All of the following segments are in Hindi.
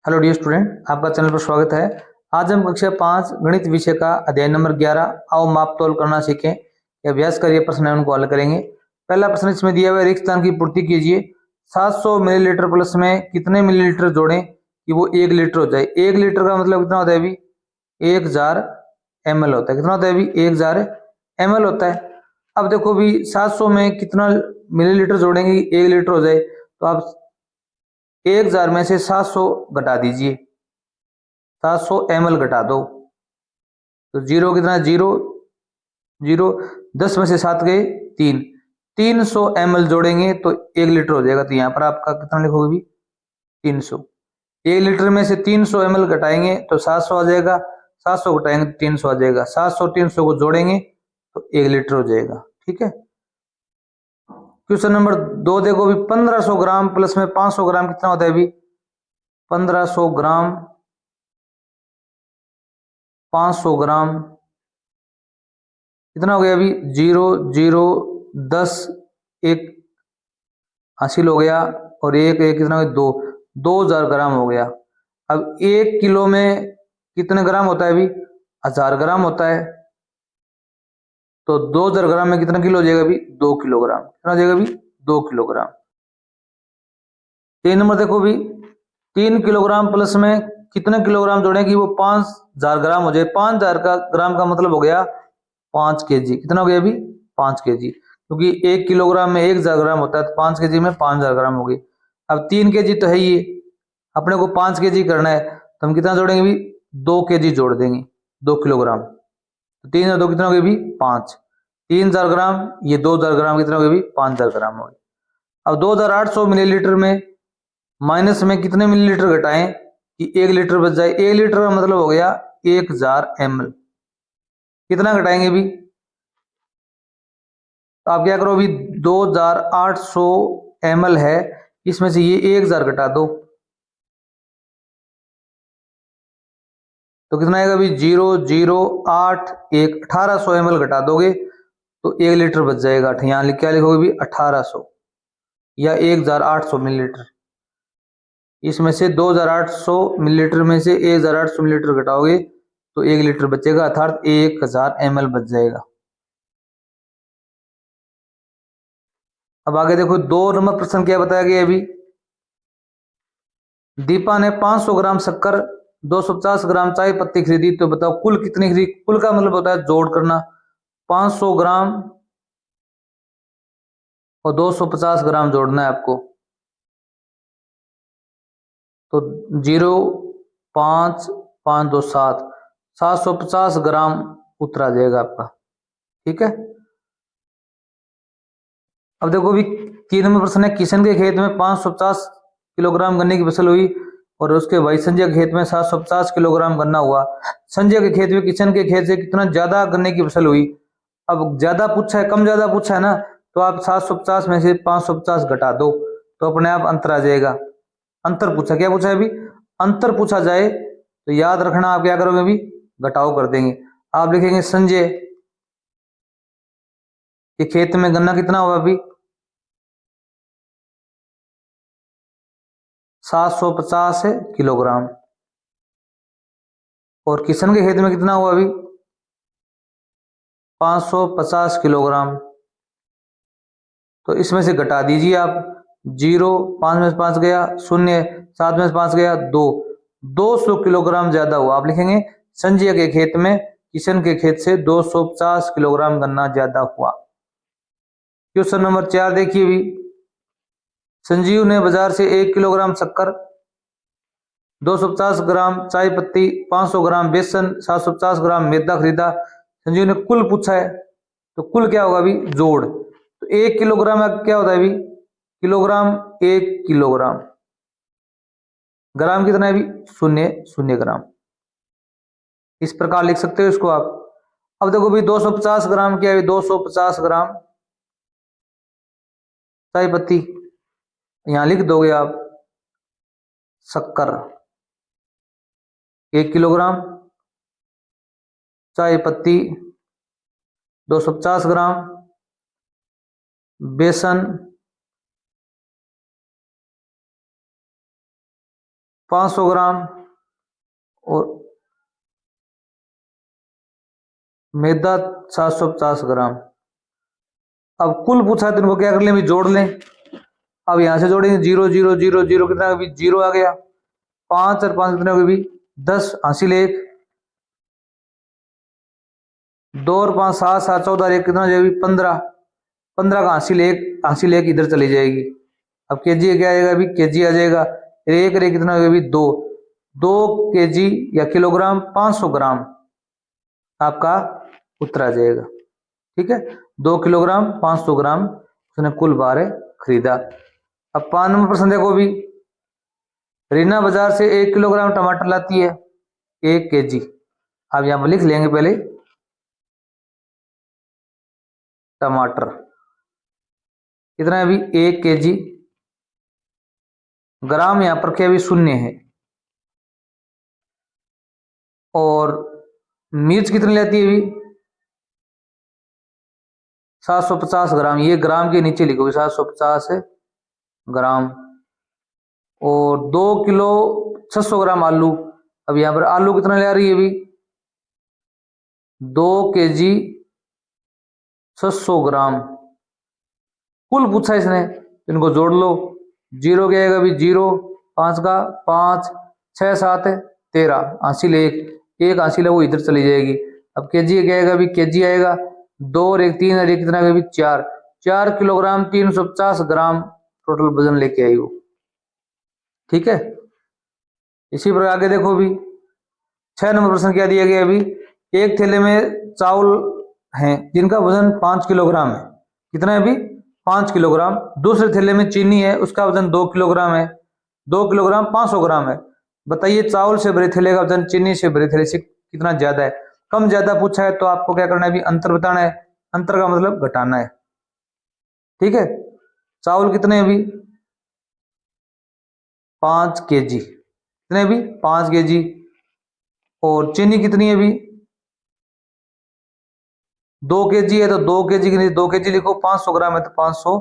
हेलो डियर स्टूडेंट, आपका चैनल पर स्वागत है। आज हम कक्षा 5 गणित विषय का अध्याय नंबर 11 आओ माप तोल करना सीखें या अभ्यास करिए प्रश्न है उनको हल करेंगे। पहला प्रश्न इसमें दिया हुआ है, रिक्त स्थान की पूर्ति कीजिए। 700 मिलीलीटर प्लस में कितने मिलीलीटर जोड़ें कि वो 1 लीटर हो जाए। 1 लीटर का मतलब कितना होता है अभी? 1000 ml होता है। कितना होता है अभी? 1000 ml होता है। अब देखो भी 700 में कितना मिलीलीटर जोड़ेंगे 1 लीटर हो जाए, तो आप 1000 में से 700 घटा दीजिए, 700 ml घटा दो तो जीरो कितना? जीरो जीरो, 10 में से 7 गए 3, 300 ml जोड़ेंगे तो 1 लीटर हो जाएगा। तो यहाँ पर आपका कितना लिखोगे भी? 300। 1 लीटर में से 300 ml घटाएंगे तो 700 आ जाएगा, 700 घटाएंगे तो 300 आ जाएगा, 700 300 को जोड़ेंगे तो 1 लीटर हो जाएगा। ठीक है। क्वेश्चन नंबर 2 देखो भी, 1500 ग्राम प्लस में 500 ग्राम कितना होता है अभी? 1500 ग्राम 500 ग्राम कितना हो गया अभी? 0 0 10 एक हासिल हो गया और एक एक कितना हो गया? 2000 ग्राम हो गया। अब 1 किलो में कितने ग्राम होता है अभी? 1000 ग्राम होता है। तो 2000 ग्राम में कितना किलो हो जाएगा अभी? 2 किलोग्राम। कितना हो जाएगा अभी? 2 किलोग्राम। 3 नंबर देखो भी, 3 किलोग्राम प्लस में कितने किलोग्राम जोड़े कि वो 5000 ग्राम हो जाए। 5000 का ग्राम का मतलब हो गया 5 केजी। कितना हो गया अभी? 5 केजी, क्योंकि 1 किलोग्राम में 1000 ग्राम होता है तो 5 केजी में 5000 ग्राम हो गई। अब 3 केजी तो है ही, अपने को 5 केजी करना है तो हम कितना जोड़ेंगे भी? 2 केजी जोड़ देंगे, 2 किलोग्राम। तो 3 और 2 कितना हो गया भी? 5। 3000 ग्राम, ये 2000 ग्राम कितना हो गया भी? 5000 ग्राम हो गया। अब 2800 मिलीलीटर में माइनस में कितने मिलीलीटर घटाएं कि 1 लीटर बच जाए। 1 लीटर का मतलब हो गया 1000 ml। कितना घटाएंगे भी? तो आप क्या करो अभी? 2800 ml है, इसमें से ये 1000 घटा दो तो कितना आएगा अभी? 0 0 8 1 1800 ml घटा दोगे तो 1 लीटर बच जाएगा। यहाँ क्या लिखोगे भी? 1800 या 1800 मिलीलीटर। इसमें से 2800 मिलीलीटर में से 1800 मिलीलीटर घटाओगे तो 1 लीटर बचेगा, अर्थात 1000 ml बच जाएगा। अब आगे देखो 2 नंबर प्रश्न क्या बताया गया अभी? दीपा ने 500 ग्राम शक्कर 250 ग्राम चाय पत्ती खरीदी, तो बताओ कुल कितनी खरीदी। कुल का मतलब होता है जोड़ करना। 500 ग्राम और 250 ग्राम जोड़ना है आपको। तो 0 5 5 2 7 750 ग्राम उत्तर आ जाएगा आपका। ठीक है। अब देखो भी 3 नंबर प्रश्न है, किशन के खेत में 550 किलोग्राम गन्ने की फसल हुई और उसके भाई संजय के खेत में 750 किलोग्राम गन्ना हुआ। संजय के खेत में किशन के खेत से कितना ज्यादा गन्ने की फसल हुई। अब ज्यादा पूछा है, कम ज्यादा पूछा है ना, तो आप 750 में से 550 घटा दो तो अपने आप अंतर आ जाएगा। अंतर पूछा, क्या पूछा है अभी? अंतर पूछा जाए तो याद रखना, आप क्या करोगे अभी? घटाओ कर देंगे। आप लिखेंगे संजय के खेत में गन्ना कितना हुआ अभी? 750 किलोग्राम। और किशन के खेत में कितना हुआ अभी? 550 किलोग्राम। तो इसमें से घटा दीजिए आप। 0 5 में से 5 गया 0, 7 में से 5 गया 2, 200 किलोग्राम ज्यादा हुआ। आप लिखेंगे संजय के खेत में किशन के खेत से 250 किलोग्राम गन्ना ज्यादा हुआ। क्वेश्चन नंबर 4 देखिए भी, संजीव ने बाजार से 1 किलोग्राम शक्कर 250 ग्राम चाय पत्ती 500 ग्राम बेसन 750 ग्राम मैदा खरीदा। संजीव ने कुल पूछा है तो कुल क्या होगा अभी? जोड़। तो 1 किलोग्राम क्या होता है अभी? Kilogram 1 kilogram. ग्राम कितना है अभी? 0 ग्राम। इस प्रकार लिख सकते हो इसको आप। अब देखो भी 250 ग्राम क्या है? 250 ग्राम चाय पत्ती, यहां लिख दोगे आप शक्कर 1 किलोग्राम, चाय पत्ती 250 ग्राम, बेसन 500 ग्राम, और मैदा 750 ग्राम। अब कुल पूछा है तो इनको क्या कर लें, भी जोड़ लें। अब यहां से जोड़ेंगे 0 0 0 0 कितना, अभी 0 आ गया। 5 और 5 कितना, भी 10 हासिल 1, 2 और 5 7 7 14 1 कितना जाएगी 15, 15 का हासिल 1 इधर चली जाएगी। अब केजी क्या आएगा, अभी केजी आ जाएगा। एक रे कितना होगा, अभी 2, 2 केजी या किलोग्राम 500 ग्राम आपका उत्तर आ जाएगा। ठीक है, 2 किलोग्राम 500 ग्राम उसने कुल बार खरीदा। अब 5 नंबर प्रश्न देखो भी, रीना बाजार से 1 किलोग्राम टमाटर लाती है, 1 केजी। अब यहां पर लिख लेंगे पहले टमाटर कितना है, अभी 1 केजी। ग्राम यहां पर क्या भी शून्य है। और मिर्च कितनी लेती है, अभी 750 ग्राम, ये ग्राम के नीचे लिखोगे 750 ग्राम। और 2 किलो 600 ग्राम आलू, अब यहां पर आलू कितना ले रही है, अभी 2 केजी 600 ग्राम। कुल पूछा इसने, इनको जोड़ लो। 0 क्या आएगा, अभी 0, 5 का 5, 6 7 13 हासिल 1 हासिल है वो इधर चली जाएगी। अब केजी क्या आएगा, अभी केजी आएगा 2 और 1 3 और 1 कितना, अभी 4, 4 किलोग्राम 350 ग्राम टोटल वजन लेके आई वो। ठीक है, इसी पर आगे देखो भी 6 नंबर प्रश्न क्या दिया गया, अभी एक थैले में चावल हैं जिनका वजन 5 किलोग्राम है, कितना है अभी 5 किलोग्राम। दूसरे थैले में चीनी है, उसका वजन 2 किलोग्राम है, 2 किलोग्राम 500 ग्राम है। बताइए चावल से भरे थैले का वजन चीनी से भरे थैले से कितना ज्यादा है। कम ज्यादा पूछा है तो आपको क्या करना है, अभी अंतर बताना है। अंतर का मतलब घटाना है। ठीक है, चावल कितने अभी 5 केजी, कितने अभी 5 केजी। और चीनी कितनी है अभी 2 केजी है, तो 2 केजी की नहीं 2 केजी लिखो, 500 ग्राम है तो 500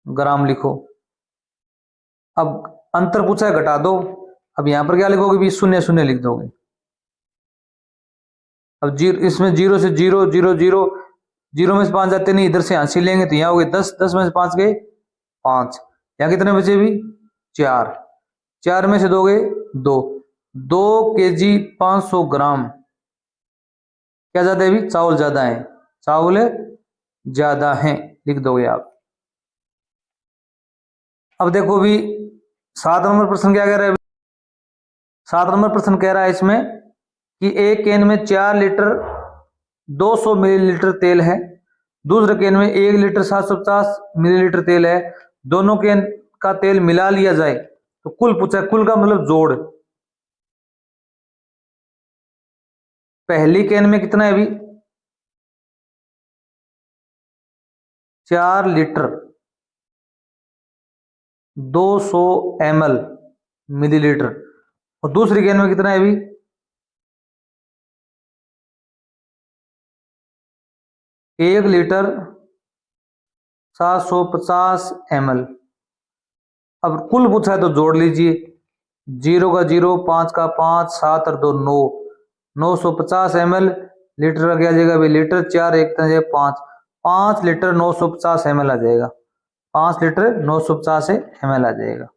ग्राम लिखो। अब अंतर पूछा है घटा दो, अब यहां पर क्या लिखोगे, भी शून्य शून्य लिख दोगे। अब जीरो, इसमें 0 से 0 0 0, 0 में से 5 जाते नहीं, इधर से हासिल लेंगे तो यहाँ हो गए 10, 10 में से 5 गए 5, यहाँ कितने बचे भी 4, 4 में से 2 गए 2, 2 केजी 500 ग्राम। क्या ज्यादा है, भी चावल ज्यादा है, चावल ज्यादा है लिख दोगे आप। अब देखो भी 7 नंबर प्रश्न क्या कह रहा है, 7 नंबर प्रश्न कह रहा है इसमें कि एक कैन में 4 लीटर 200 मिलीलीटर तेल है, दूसरे कैन में 1 लीटर 750 मिलीलीटर तेल है, दोनों कैन का तेल मिला लिया जाए तो कुल पूछा, कुल का मतलब जोड़। पहली कैन में कितना है, अभी 4 लीटर 200 ml मिलीलीटर, और दूसरी कैन में कितना है, अभी 1 लीटर 750 ml। अब कुल पूछा है तो जोड़ लीजिए, 0 का 0, 5 का 5, 7 और 2 9, 950 ml। लीटर का क्या आ जाएगा, अभी लीटर 4 1 5, 5 लीटर 950 ml आ जाएगा, 5 लीटर 950 ml आ जाएगा।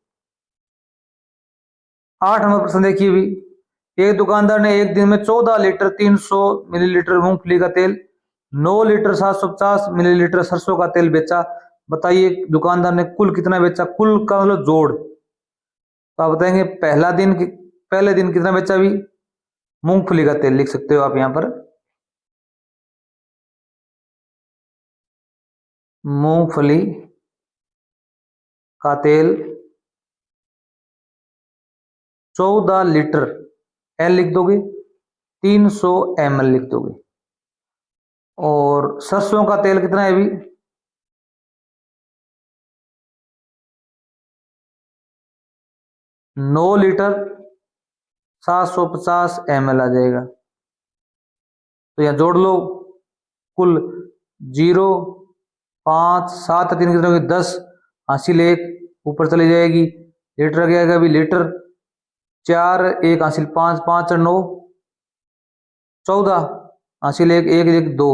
8 नंबर प्रश्न देखिए भी, एक दुकानदार ने एक दिन में 14 लीटर 300 मिलीलीटर मूंगफली का तेल, 9 लीटर 750 मिलीलीटर सरसों का तेल बेचा। बताइए दुकानदार ने कुल कितना बेचा, कुल का मतलब जोड़। तो आप बताएंगे पहले दिन कितना बेचा, भी मूंगफली का तेल लिख सकते हो आप यहां पर, मूंगफली का तेल 14 लीटर, एल लिख दोगे, 300 ml लिख दोगे। और सरसों का तेल कितना है, अभी 9 लीटर 750 ml आ जाएगा। तो यहां जोड़ लो, कुल 0 5 7 3 कितने 10 हासिल 1 ऊपर चली जाएगी। लीटर क्या आएगा, अभी लीटर 4 1 हासिल 5 5 और 9 14 हासिल 1 1 1 2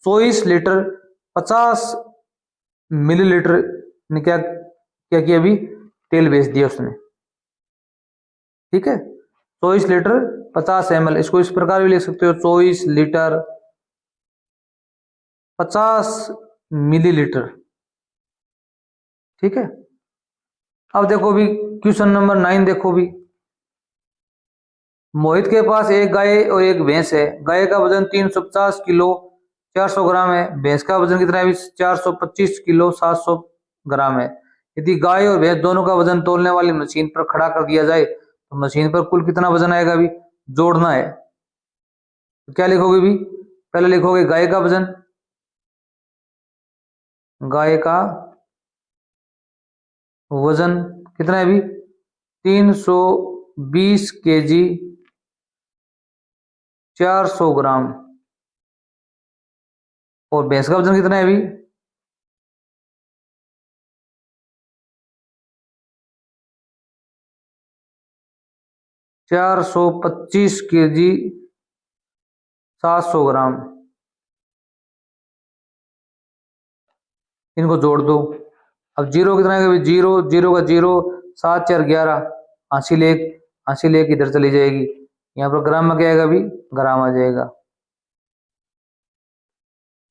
24 लीटर 50 मिलीलीटर ने क्या क्या किया अभी तेल बेच दिया उसने। ठीक है, 24 लीटर 50 ml, इसको इस प्रकार भी लिख सकते हो 24 लीटर 50 मिलीलीटर। ठीक है, अब देखो भी क्वेश्चन नंबर 9 देखो भी। मोहित के पास एक गाय और एक भैंस है। गाय का वजन 350 किलो 400 ग्राम है। भैंस का वजन कितना है? 425 किलो 700 ग्राम है। यदि गाय और भैंस दोनों का वजन तोलने वाली मशीन पर खड़ा कर दिया जाए तो मशीन पर कुल कितना वजन आएगा? अभी जोड़ना है तो क्या लिखोगे भी? पहले लिखोगे गाय का वजन, गाय का वजन कितना है अभी? 320 केजी 400 ग्राम। और भैंस का वजन कितना है अभी? 425 केजी 700 ग्राम। इनको जोड़ दो। अब जीरो कितना है? जीरो, जीरो का जीरो 7 4 11 हासिल 1 हासिल 1 इधर चली जाएगी। यहाँ पर ग्राम में क्या आएगा? अभी ग्राम आ जाएगा।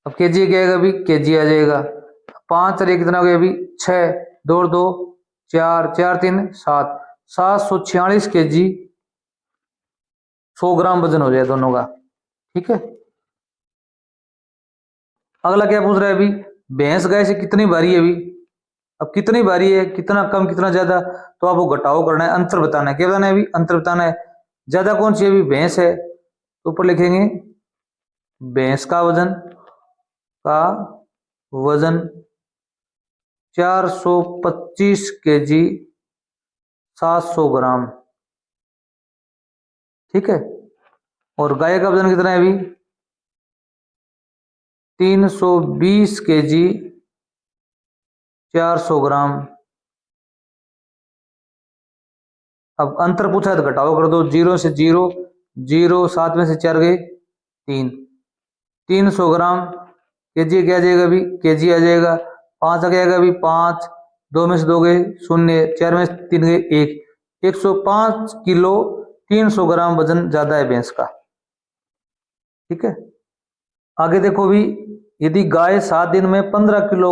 अब केजी क्या आएगा? अभी केजी आ जाएगा। 5 और 1 कितना हो गया? अभी 6 2 2 4 4 3 7 746 केजी 100 ग्राम वजन हो जाए दोनों का। ठीक है, अगला क्या पूछ रहा है अभी? भैंस गाय से कितनी भारी है अभी? अब कितनी भारी है, कितना कम कितना ज्यादा, तो आपको घटाव करना है, अंतर बताना है। क्या बताना है अभी? अंतर बताना है। ज्यादा कौन सी है? अभी भैंस है तो ऊपर लिखेंगे भैंस का वजन 425 केजी 700 ग्राम। ठीक है, और गाय का वजन कितना है अभी? 320 केजी 400 ग्राम। अब अंतर पूछा है तो घटाओ कर दो। 0 से 0 0 7 में से 4 गए 3 300 ग्राम। केजी क्या आ जाएगा? अभी केजी आ जाएगा। 5 आ जाएगा अभी 5 2 में से 2 गए 0 4 में से 3 गए 1 105 किलो 300 ग्राम वजन ज्यादा है भैंस का। ठीक है, आगे देखो भी। यदि गाय 7 दिन में 15 किलो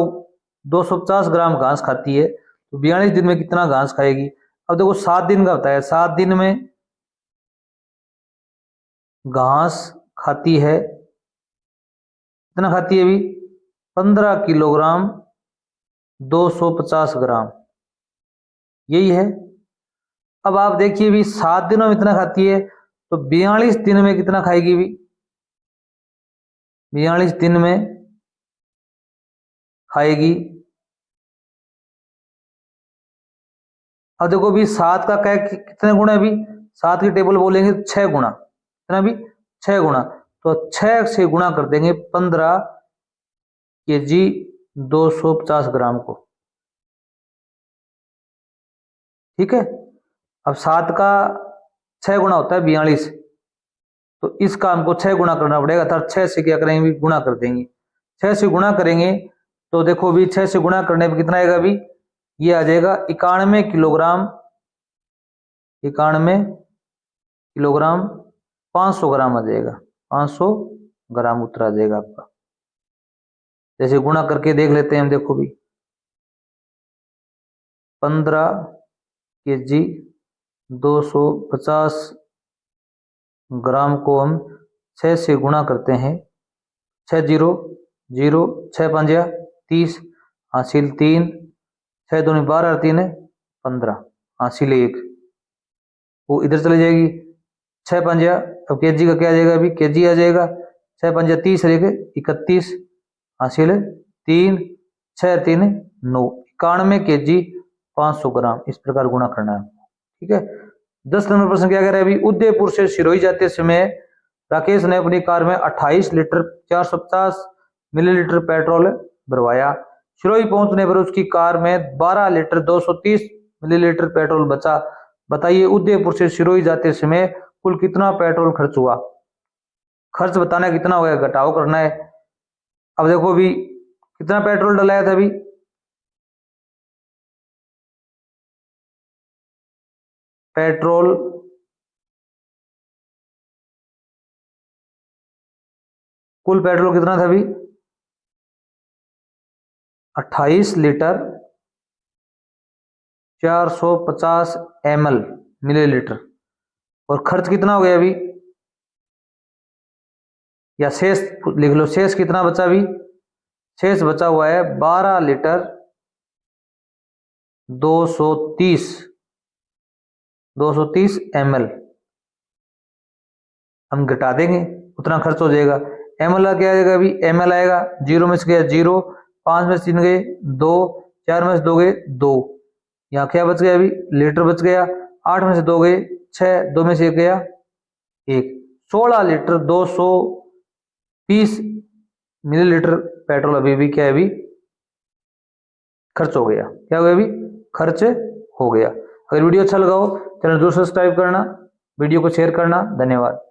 250 ग्राम घास खाती है तो 42 दिन में कितना घास खाएगी? अब देखो 7 दिन का होता है। 7 दिन में घास खाती है, कितना खाती है अभी? 15 किलोग्राम 250 ग्राम, यही है। अब आप देखिए भी 7 दिनों में इतना खाती है तो 42 दिन में कितना खाएगी भी? 42 दिन में खाएगी। अब देखो भी 7 का क्या कितने गुना है? अभी 7 की टेबल बोलेंगे 6 गुना। कितना भी? 6 गुना। तो 6 से गुणा कर देंगे 15 केजी 250 ग्राम को। ठीक है, अब 7 का 6 गुना होता है 42, तो इस काम को 6 गुना करना पड़ेगा। अर्थात 6 से क्या करेंगे? गुणा कर देंगे। 6 से गुणा करेंगे तो देखो भी 6 से गुणा करने पर कितना आएगा? अभी ये आ जाएगा 91 किलोग्राम 91 किलोग्राम 500 ग्राम आ जाएगा। 500 ग्राम उत्तर आ जाएगा आपका। जैसे गुणा करके देख लेते हैं हम। देखो भी 15 केजी 250 ग्राम को हम 6 से गुणा करते हैं। 6 0 0 6 5 30 हासिल 3 6 दूनी 12 3 15 हासिल 1, वो इधर चली जाएगी। 6 5 अब केजी का क्या आ जाएगा? अभी केजी आ जाएगा। 6 5 30 31 हासिल 3 6 3 9 91 केजी 500 ग्राम। इस प्रकार गुणा करना है। ठीक है, 10 नंबर प्रश्न क्या कह रहा है अभी? उदयपुर से सिरोही जाते समय राकेश ने अपनी कार में 28 लीटर 450 मिलीलीटर पेट्रोल भरवाया। सिरोही पहुंचने पर उसकी कार में 12 लीटर 230 मिलीलीटर पेट्रोल बचा। बताइए उदयपुर से सिरोही जाते समय कुल कितना पेट्रोल खर्च हुआ। खर्च बताना है कितना हो गया, घटाओ करना है। अब देखो अभी कितना पेट्रोल डलाया था अभी, पेट्रोल कुल पेट्रोल कितना था अभी 28 लीटर 450 ml मिलीलीटर। और खर्च कितना हो गया अभी, या शेष लिख लो, शेष कितना बचा अभी, शेष बचा हुआ है 12 लीटर 230 ml। हम घटा देंगे उतना खर्च हो जाएगा। ml का क्या आएगा अभी, ml आएगा 0 में से गया 0, 5 में से 3 गए 2, 4 में से 2 गए 2, यहाँ क्या बच गया अभी, लीटर बच गया। 8 में से 2 गए 6, 2 में से 1 गया 1, 16 लीटर 230 मिलीलीटर पेट्रोल अभी भी क्या है, अभी खर्च हो गया। क्या हो गया अभी, खर्च हो गया। अगर वीडियो अच्छा लगा हो चैनल जरूर सब्सक्राइब करना, वीडियो को शेयर करना। धन्यवाद।